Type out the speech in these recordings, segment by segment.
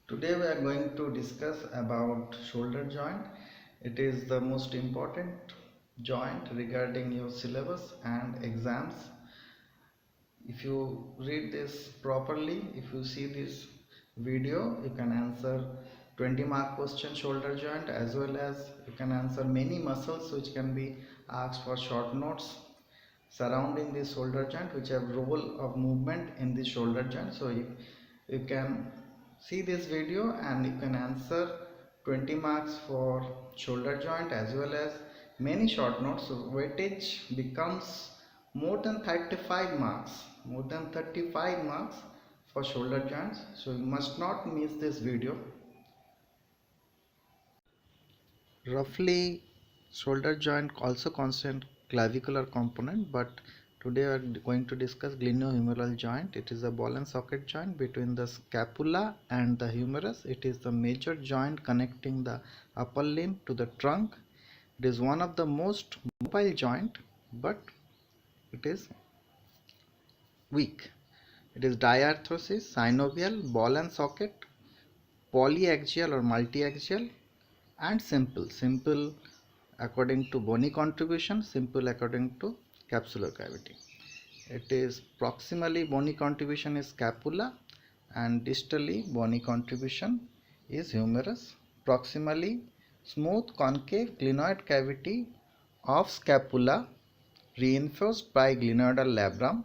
Today we are going to discuss about shoulder joint. It is the most important joint regarding your syllabus and exams. If you read this properly, if you see this video, you can answer 20-mark question shoulder joint, as well as you can answer many muscles which can be asked for short notes surrounding the shoulder joint, which have role of movement in the shoulder joint. So you can see this video and you can answer 20 marks for shoulder joint as well as many short notes. So weightage becomes more than 35 marks for shoulder joints. So you must not miss this video. Roughly, shoulder joint also constitute clavicular component, but today we are going to discuss glenohumeral joint. It is a ball and socket joint between the scapula and the humerus. It is the major joint connecting the upper limb to the trunk. It is one of the most mobile joint, but it is weak. It is diarthrosis, synovial, ball and socket, polyaxial or multiaxial, and simple according to bony contribution, simple according to capsular cavity. It is proximally bony contribution is scapula and distally bony contribution is humerus. Proximally smooth concave glenoid cavity of scapula reinforced by glenoidal labrum,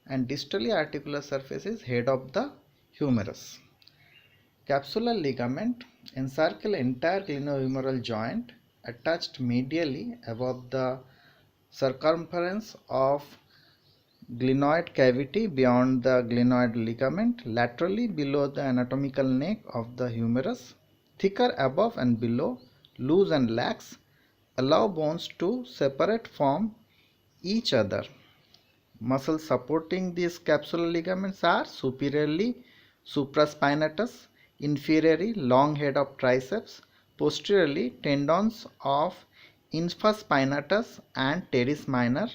and distally articular surface is head of the humerus. Capsular ligament encircle entire glenohumeral joint attached medially above the circumference of glenoid cavity beyond the glenoid ligament, laterally below the anatomical neck of the humerus, thicker above and below, loose and lax, allow bones to separate from each other. Muscles supporting these capsular ligaments are superiorly supraspinatus, inferiorly long head of triceps, posteriorly tendons of infraspinatus and teres minor,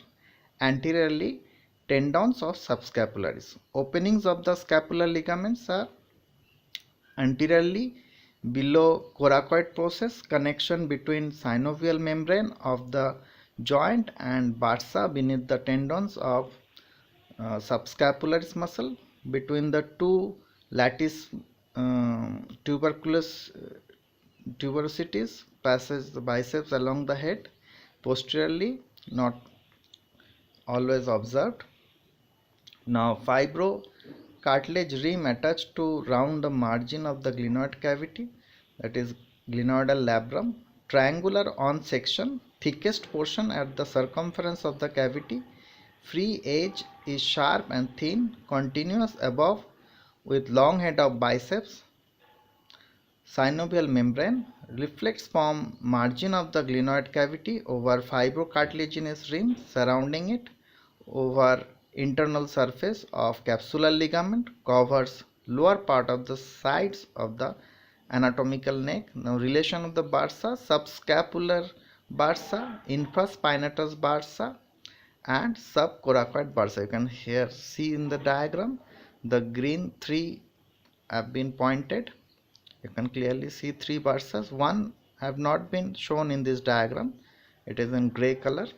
anteriorly tendons of subscapularis. Openings of the scapular ligaments are anteriorly below coracoid process, connection between synovial membrane of the joint and bursa beneath the tendons of subscapularis muscle, between the two lattice tuberosities passes the biceps along the head, posteriorly not always observed. Now fibro cartilage rim attached to round the margin of the glenoid cavity, that is glenoidal labrum, triangular on section, thickest portion at the circumference of the cavity, free edge is sharp and thin, continuous above with long head of biceps, synovial membrane, reflects from margin of the glenoid cavity over fibrocartilaginous rim surrounding it, over internal surface of capsular ligament, covers lower part of the sides of the anatomical neck. Now relation of the bursa, subscapular bursa, infraspinatus bursa and subcoracoid bursa. You can here see in the diagram the green three have been pointed. You can clearly see three bursas. One have not been shown in this diagram. It is in gray color.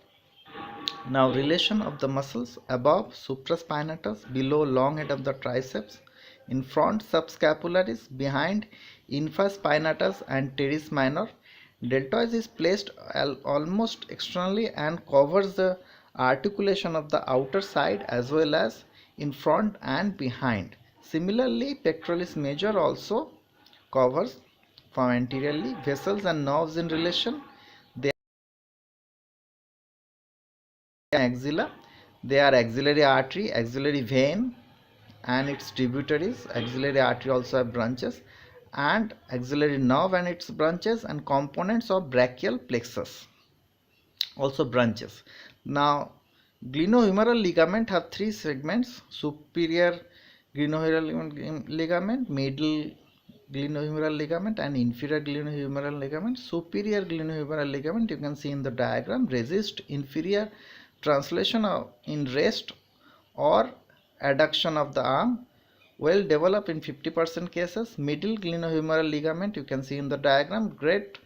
Now relation of the muscles: above supraspinatus, below long head of the triceps, in front subscapularis, behind infraspinatus and teres minor. Deltoid is placed almost externally and covers the articulation of the outer side as well as in front and behind. Similarly, pectoralis major also covers from anteriorly. Vessels and nerves in relation: axilla, they are axillary artery, axillary vein and its tributaries. Axillary artery also have branches, and axillary nerve and its branches, and components of brachial plexus also branches. Now glenohumeral ligament have three segments: superior glenohumeral ligament, middle glenohumeral ligament and inferior glenohumeral ligament. Superior glenohumeral ligament, you can see in the diagram, resist inferior translation in rest or adduction of the arm, well developed in 50% cases. Middle glenohumeral ligament, you can see in the diagram, great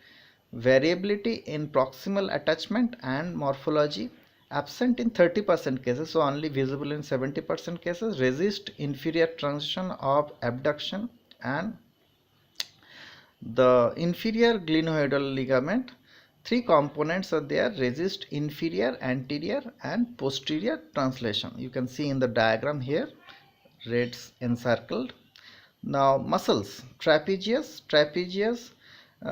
variability in proximal attachment and morphology, absent in 30% cases, so only visible in 70% cases. Resist inferior transition of abduction, and the inferior glenohumeral ligament, three components are there: resist inferior, anterior and posterior translation. You can see in the diagram here, reds encircled. Now muscles, trapezius,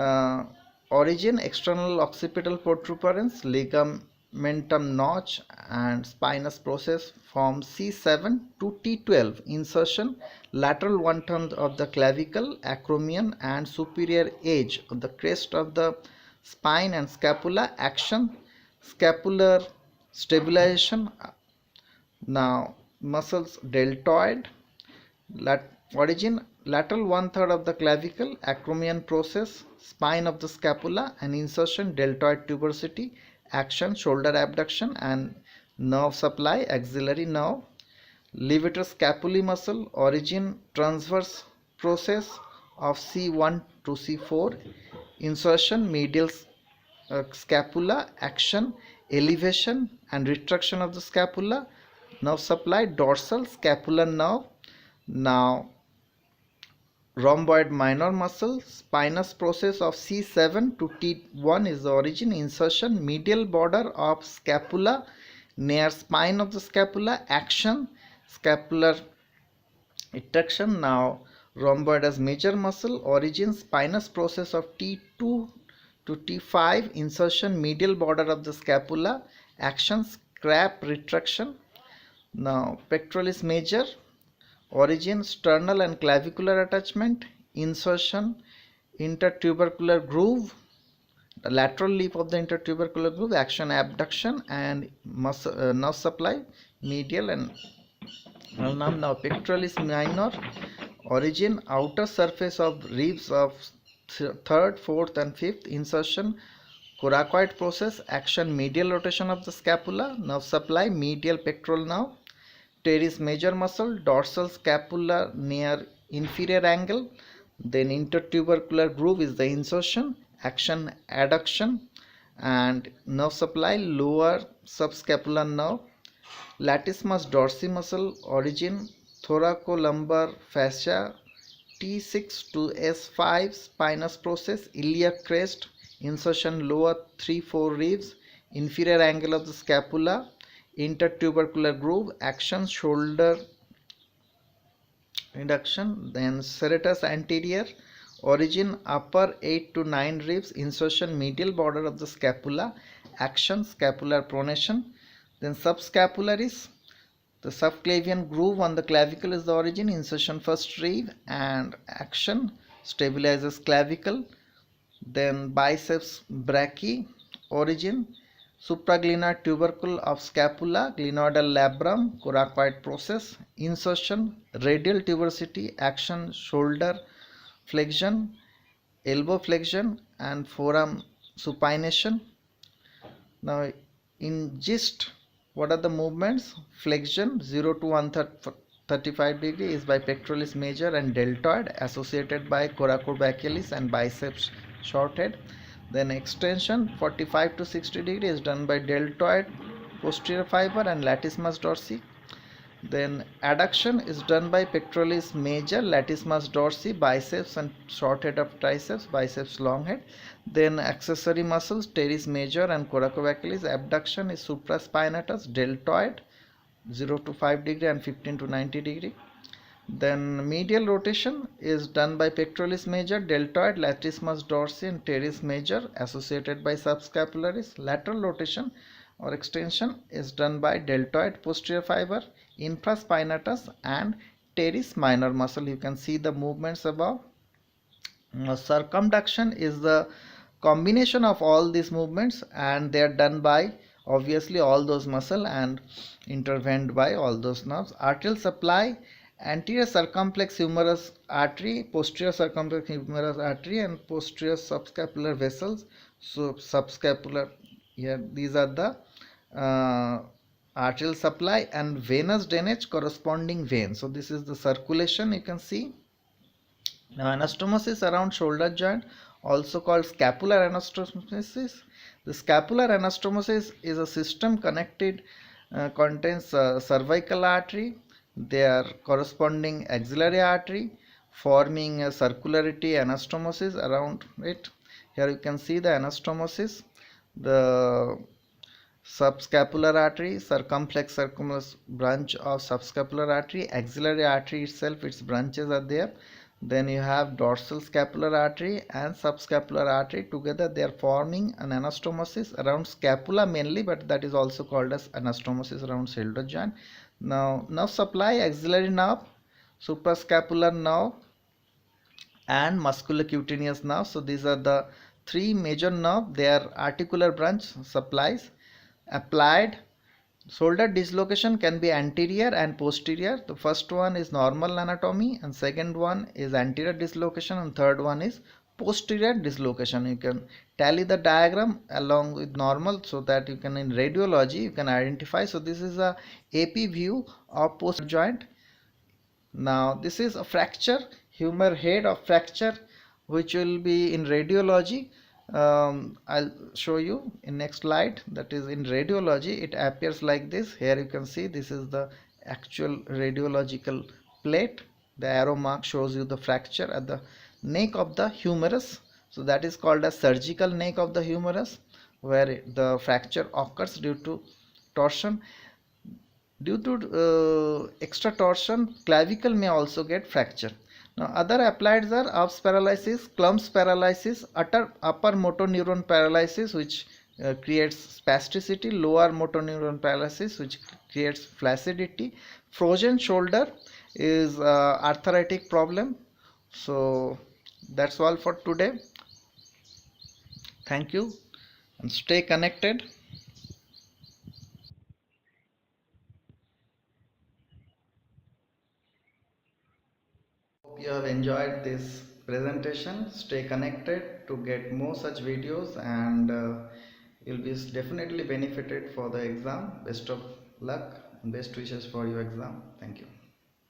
uh, origin external occipital protuberance, ligamentum notch and spinous process from C7 to T12, insertion lateral one-third of the clavicle, acromion and superior edge of the crest of the spine and scapula, action scapular stabilization. Now muscles, deltoid, origin lateral one-third of the clavicle, acromion process, spine of the scapula and insertion deltoid tuberosity, action shoulder abduction and nerve supply, axillary nerve. Levator scapulae muscle, origin transverse process of C1 to C4, insertion medial scapula, action elevation and retraction of the scapula, nerve supply dorsal scapular nerve. Now rhomboid minor muscle, spinous process of C7 to T1 is the origin, insertion medial border of scapula near spine of the scapula, action scapular retraction. Now rhomboid as major muscle, origin spinous process of T2 to T5, insertion medial border of the scapula, action scap retraction. Now pectoralis major, origin sternal and clavicular attachment, insertion intertubercular groove, the lateral lip of the intertubercular groove, action abduction and nerve supply medial and ulnar. Now pectoralis minor, origin outer surface of ribs of third, fourth and fifth, insertion coracoid process, action medial rotation of the scapula, nerve supply medial pectoral nerve. Teres major muscle, dorsal scapula near inferior angle, then intertubercular groove is the insertion, action adduction and nerve supply lower subscapular nerve. Latissimus dorsi muscle, origin thoracolumbar fascia T6 to S5, spinous process, iliac crest, insertion lower 3-4 ribs, inferior angle of the scapula, intertubercular groove, action shoulder reduction. Then serratus anterior, origin upper 8 to 9 ribs, insertion medial border of the scapula, action scapular pronation. Then subscapularis, the subclavian groove on the clavicle is the origin, insertion first rib and action stabilizes clavicle. Then biceps brachii, origin supraglenoid tubercle of scapula, glenoidal labrum, coracoid process, insertion radial tuberosity, action shoulder flexion, elbow flexion and forearm supination. Now in gist, what are the movements? Flexion 0 to 135 degree is by pectoralis major and deltoid, associated by coracobrachialis and biceps short head. Then extension 45 to 60 degree is done by deltoid posterior fiber and latissimus dorsi. Then adduction is done by pectoralis major, latissimus dorsi, biceps and short head of triceps, biceps long head. Then accessory muscles, teres major and coracobrachialis. Abduction is supraspinatus, deltoid 0 to 5 degree and 15 to 90 degree. Then medial rotation is done by pectoralis major, deltoid, latissimus dorsi and teres major, associated by subscapularis. Lateral rotation or extension is done by deltoid posterior fiber, infraspinatus and teres minor muscle. You can see the movements above. Circumduction is the combination of all these movements and they are done by obviously all those muscle and intervened by all those nerves. Arterial supply, anterior circumflex humerus artery, posterior circumflex humerus artery and posterior subscapular vessels. So subscapular, here these are the arterial supply, and venous drainage corresponding vein. So this is the circulation you can see. Now anastomosis around shoulder joint, also called scapular anastomosis. The scapular anastomosis is a system connected, contains cervical artery, their corresponding axillary artery, forming a circularity anastomosis around it. Here you can see the anastomosis, the subscapular artery, circumflex circumflex branch of subscapular artery, axillary artery itself, its branches are there. Then you have dorsal scapular artery and subscapular artery. Together they are forming an anastomosis around scapula mainly, but that is also called as anastomosis around shoulder joint. Now nerve supply, axillary nerve, suprascapular nerve, and musculocutaneous nerve. So these are the three major nerve. Their articular branch supplies. Applied shoulder dislocation can be anterior and posterior. The first one is normal anatomy, and second one is anterior dislocation, and third one is posterior dislocation. You can tally the diagram along with normal, so that you can, in radiology, you can identify. So this is a AP view of posterior joint. Now this is a fracture, humor head of fracture, which will be in radiology. I'll show you in next slide. That is, in radiology it appears like this. Here you can see this is the actual radiological plate. The arrow mark shows you the fracture at the neck of the humerus. So that is called a surgical neck of the humerus, where the fracture occurs due to torsion. Due to extra torsion, clavicle may also get fracture. Now other applieds are Erb's paralysis, Clump's paralysis, upper motor neuron paralysis, which creates spasticity, lower motor neuron paralysis, which creates flaccidity. Frozen shoulder is arthritic problem. So that's all for today. Thank you and stay connected. Hope you have enjoyed this presentation. Stay connected to get more such videos, and you'll be definitely benefited for the exam. Best of luck and best wishes for your exam. Thank you.